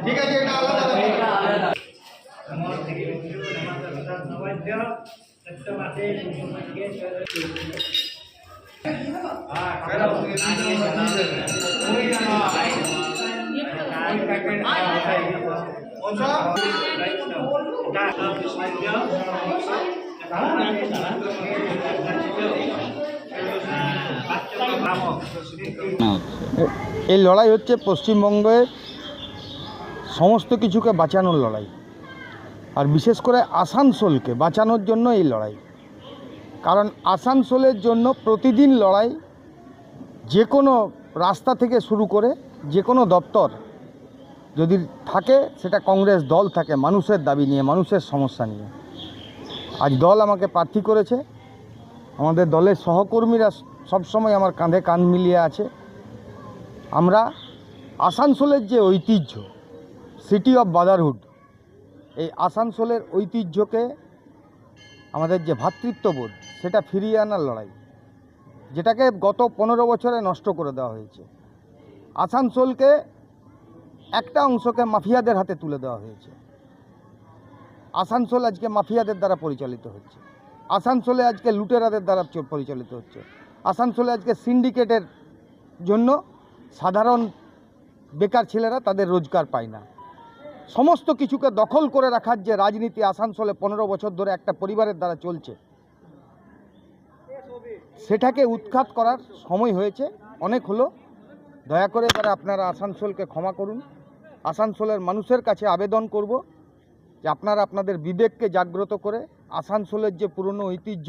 ঠিক আছে, এটা আলাদা এই লড়াই হচ্ছে পশ্চিমবঙ্গের সমস্ত কিছুকে বাঁচানোর লড়াই, আর বিশেষ করে আসানসোলকে বাঁচানোর জন্য এই লড়াই। কারণ আসানসোলের জন্য প্রতিদিন লড়াই, যে কোনো রাস্তা থেকে শুরু করে যে কোনো দপ্তর যদি থাকে, সেটা কংগ্রেস দল থাকে মানুষের দাবি নিয়ে, মানুষের সমস্যা নিয়ে। আজ দল আমাকে প্রার্থী করেছে, আমাদের দলের সহকর্মীরা সবসময় আমার কাঁধে কাঁধ মিলিয়ে আছে। আমরা আসানসোলের যে ঐতিহ্য, সিটি অফ ব্রাদারহুড, এই আসানসোলের ঐতিহ্যকে, আমাদের যে ভ্রাতৃত্ববোধ, সেটা ফিরিয়ে আনার লড়াই, যেটাকে গত 15 বছরে নষ্ট করে দেওয়া হয়েছে। আসানসোলকে একটা অংশকে মাফিয়াদের হাতে তুলে দেওয়া হয়েছে। আসানসোল আজকে মাফিয়াদের দ্বারা পরিচালিত হচ্ছে। আসানসোলে আজকে লুটেরাদের দ্বারা পরিচালিত হচ্ছে। আসানসোলে আজকে সিন্ডিকেটের জন্য সাধারণ বেকার ছেলেরা তাদের রোজগার পায় না। সমস্ত কিছুকে দখল করে রাখার যে রাজনীতি আসানসোলে 15 বছর ধরে একটা পরিবারের দ্বারা চলছে, সেটাকে উৎখাত করার সময় হয়েছে, অনেক হলো। দয়া করে এবারে আপনারা আসানসোলকে ক্ষমা করুন। আসানসোলের মানুষের কাছে আবেদন করব যে আপনারা আপনাদের বিবেককে জাগ্রত করে আসানসোলের যে পুরনো ঐতিহ্য,